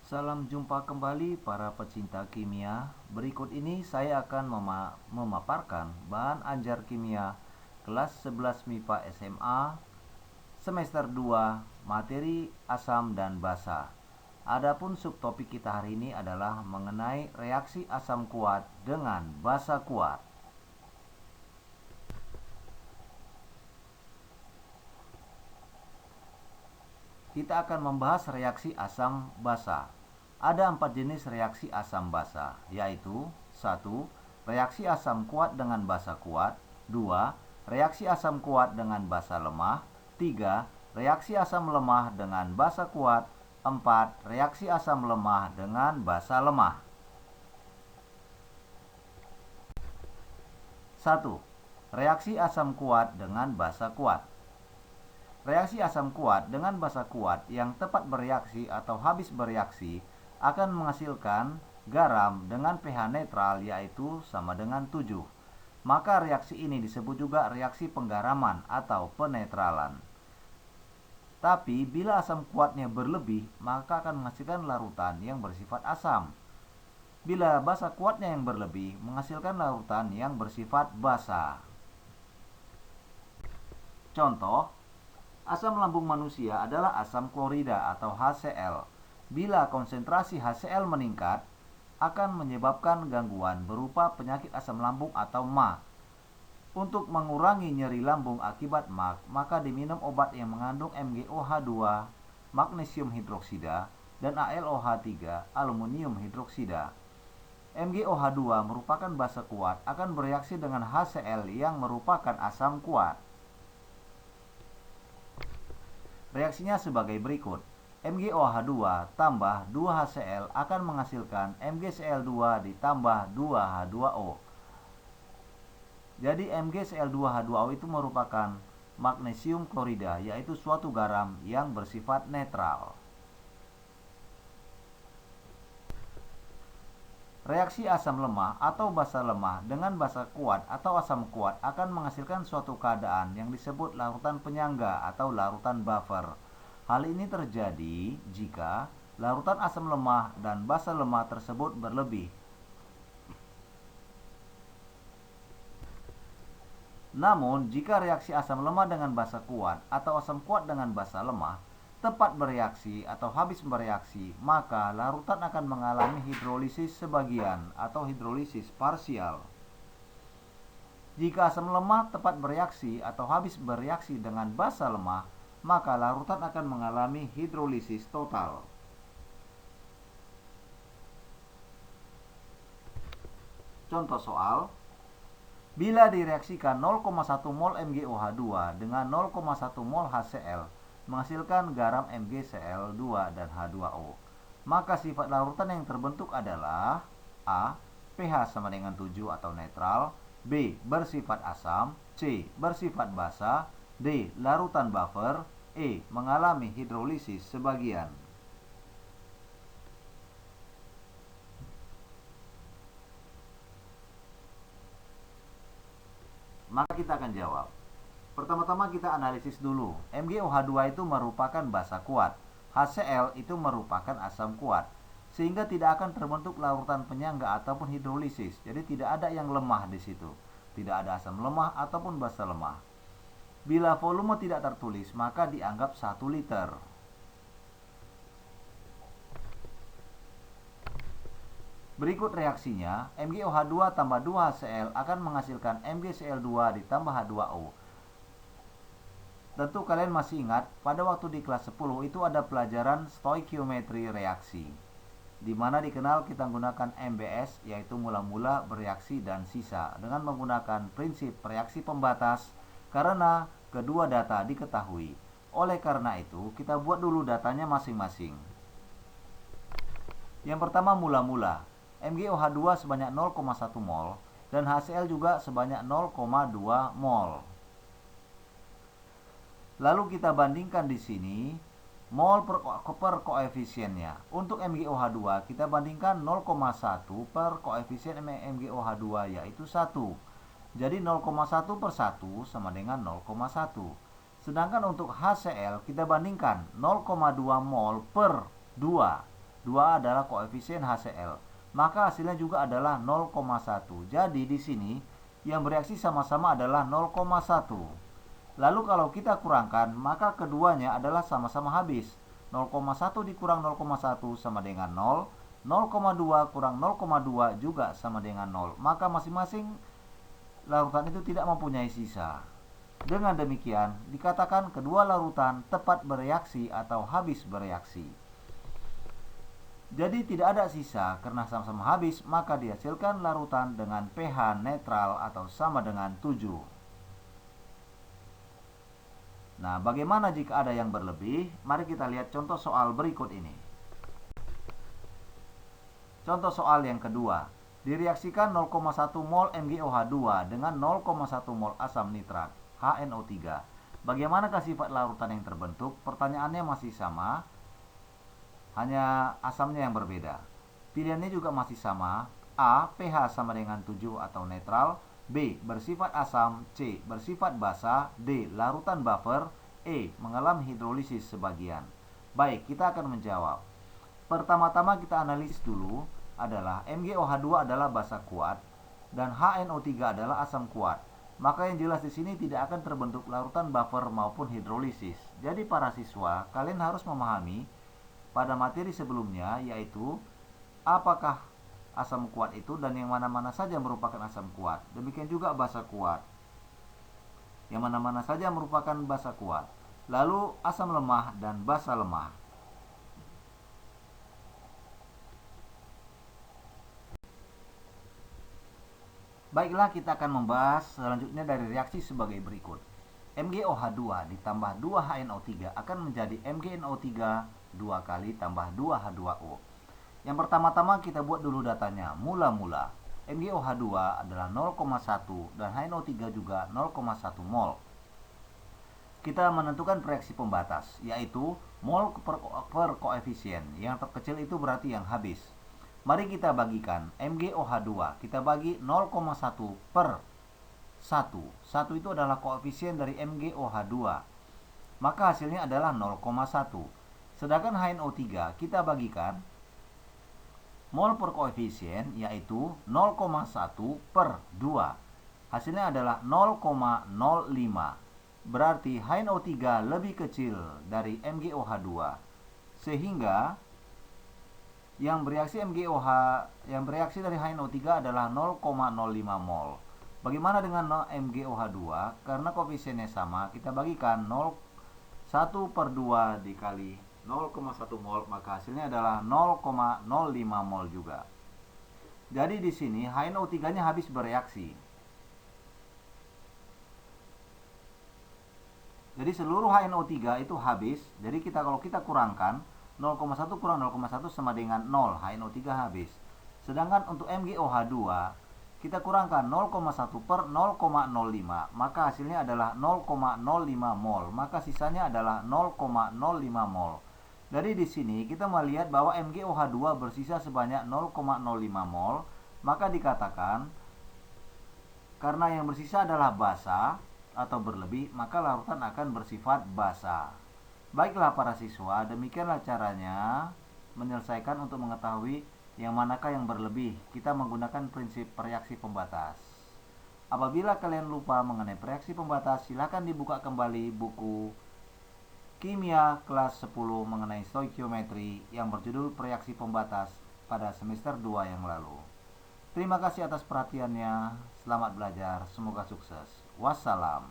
Salam jumpa kembali para pecinta kimia. Berikut ini saya akan memaparkan bahan ajar kimia kelas 11 MIPA SMA semester 2 materi asam dan basa. Adapun subtopik kita hari ini adalah mengenai reaksi asam kuat dengan basa kuat. Kita akan membahas reaksi asam basa. Ada 4 jenis reaksi asam basa, yaitu 1. Reaksi asam kuat dengan basa kuat. 2. Reaksi asam kuat dengan basa lemah. 3. Reaksi asam lemah dengan basa kuat. 4. Reaksi asam lemah dengan basa lemah. 1. Reaksi asam kuat dengan basa kuat. Reaksi asam kuat dengan basa kuat yang tepat bereaksi atau habis bereaksi akan menghasilkan garam dengan pH netral yaitu sama dengan 7. Maka reaksi ini disebut juga reaksi penggaraman atau penetralan. Tapi bila asam kuatnya berlebih, maka akan menghasilkan larutan yang bersifat asam. Bila basa kuatnya yang berlebih, menghasilkan larutan yang bersifat basa. Contoh, asam lambung manusia adalah asam klorida atau HCl. Bila konsentrasi HCl meningkat, akan menyebabkan gangguan berupa penyakit asam lambung atau MA. Untuk mengurangi nyeri lambung akibat MA, maka diminum obat yang mengandung MgOH2, magnesium hidroksida, dan AlOH3, aluminium hidroksida. MgOH2 merupakan basa kuat, akan bereaksi dengan HCl yang merupakan asam kuat. Reaksinya sebagai berikut. MgOH2 tambah 2HCl akan menghasilkan MgCl2 ditambah 2H2O. Jadi MgCl2H2O itu merupakan magnesium klorida, yaitu suatu garam yang bersifat netral. Reaksi asam lemah atau basa lemah dengan basa kuat atau asam kuat akan menghasilkan suatu keadaan yang disebut larutan penyangga atau larutan buffer. Hal ini terjadi jika larutan asam lemah dan basa lemah tersebut berlebih. Namun, jika reaksi asam lemah dengan basa kuat atau asam kuat dengan basa lemah tepat bereaksi atau habis bereaksi, maka larutan akan mengalami hidrolisis sebagian atau hidrolisis parsial. Jika asam lemah tepat bereaksi atau habis bereaksi dengan basa lemah, maka larutan akan mengalami hidrolisis total. Contoh soal, bila direaksikan 0,1 mol MgOH2 dengan 0,1 mol HCl, menghasilkan garam MgCl2 dan H2O. Maka sifat larutan yang terbentuk adalah A. pH sama dengan 7 atau netral. B. Bersifat asam. C. Bersifat basa. D. Larutan buffer. E. Mengalami hidrolisis sebagian. Maka kita akan jawab. Pertama-tama kita analisis dulu. MgOH2 itu merupakan basa kuat. HCl itu merupakan asam kuat. Sehingga tidak akan terbentuk larutan penyangga ataupun hidrolisis. Jadi tidak ada yang lemah di situ. Tidak ada asam lemah ataupun basa lemah. Bila volume tidak tertulis, maka dianggap 1 liter. Berikut reaksinya, MgOH2 tambah 2HCl akan menghasilkan MgCl2 ditambah H2O. Tentu kalian masih ingat, pada waktu di kelas 10 itu ada pelajaran stoikiometri reaksi, di mana dikenal kita menggunakan MBS, yaitu mula-mula, bereaksi, dan sisa, dengan menggunakan prinsip reaksi pembatas, karena kedua data diketahui. Oleh karena itu, kita buat dulu datanya masing-masing. Yang pertama mula-mula, MgOH2 sebanyak 0,1 mol, dan HCl juga sebanyak 0,2 mol. Lalu kita bandingkan di sini mol per koefisiennya. Untuk MgOH2 kita bandingkan 0,1 per koefisien MgOH2 yaitu 1. Jadi 0,1 per 1 sama dengan 0,1. Sedangkan untuk HCl kita bandingkan 0,2 mol per 2. 2 adalah koefisien HCl. Maka hasilnya juga adalah 0,1. Jadi di sini yang bereaksi sama-sama adalah 0,1. Lalu kalau kita kurangkan, maka keduanya adalah sama-sama habis. 0,1 dikurang 0,1 sama dengan 0. 0,2 kurang 0,2 juga sama dengan 0. Maka masing-masing larutan itu tidak mempunyai sisa. Dengan demikian, dikatakan kedua larutan tepat bereaksi atau habis bereaksi. Jadi tidak ada sisa karena sama-sama habis, maka dihasilkan larutan dengan pH netral atau sama dengan 7. Nah, bagaimana jika ada yang berlebih? Mari kita lihat contoh soal berikut ini. Contoh soal yang kedua. Direaksikan 0,1 mol MgOH2 dengan 0,1 mol asam nitrat, HNO3. Bagaimanakah sifat larutan yang terbentuk? Pertanyaannya masih sama, hanya asamnya yang berbeda. Pilihannya juga masih sama. A. pH sama dengan 7 atau netral. B. bersifat asam. C. bersifat basa. D. larutan buffer. E. mengalami hidrolisis sebagian. Baik, kita akan menjawab. Pertama-tama kita analisis dulu adalah MgOH2 adalah basa kuat dan HNO3 adalah asam kuat. Maka yang jelas di sini tidak akan terbentuk larutan buffer maupun hidrolisis. Jadi para siswa, kalian harus memahami pada materi sebelumnya, yaitu apakah asam kuat itu dan yang mana-mana saja merupakan asam kuat. Demikian juga basa kuat, yang mana-mana saja merupakan basa kuat. Lalu asam lemah dan basa lemah. Baiklah, kita akan membahas selanjutnya dari reaksi sebagai berikut. MgOH2 ditambah 2HNO3 akan menjadi MgNO3 2 kali tambah 2H2O. Yang pertama-tama kita buat dulu datanya. Mula-mula MgOH2 adalah 0,1 dan HNO3 juga 0,1 mol. Kita menentukan reaksi pembatas, yaitu mol per koefisien. Yang terkecil itu berarti yang habis. Mari kita bagikan MgOH2. Kita bagi 0,1 per 1. 1 itu adalah koefisien dari MgOH2. Maka hasilnya adalah 0,1. Sedangkan HNO3 kita bagikan mol per koefisien, yaitu 0,1 per 2. Hasilnya adalah 0,05. Berarti HNO3 lebih kecil dari MgOH2. Sehingga yang bereaksi dari HNO3 adalah 0,05 mol. Bagaimana dengan MgOH2? Karena koefisiennya sama, kita bagikan 1 per 2 dikali 0,1 mol, maka hasilnya adalah 0,05 mol juga. Jadi di sini HNO3-nya habis bereaksi. Jadi seluruh HNO3 itu habis. Jadi kalau kita kurangkan 0,1 kurang 0,1 sama dengan 0, HNO3 habis. Sedangkan untuk MgOH2 kita kurangkan 0,1 per 0,05, maka hasilnya adalah 0,05 mol. Maka sisanya adalah 0,05 mol. Dari di sini kita melihat bahwa MgOH2 bersisa sebanyak 0,05 mol, maka dikatakan karena yang bersisa adalah basa atau berlebih, maka larutan akan bersifat basa. Baiklah para siswa, demikianlah caranya menyelesaikan untuk mengetahui yang manakah yang berlebih. Kita menggunakan prinsip reaksi pembatas. Apabila kalian lupa mengenai reaksi pembatas, silakan dibuka kembali buku Kimia kelas 10 mengenai stoikiometri yang berjudul Reaksi Pembatas pada semester 2 yang lalu. Terima kasih atas perhatiannya. Selamat belajar. Semoga sukses. Wassalam.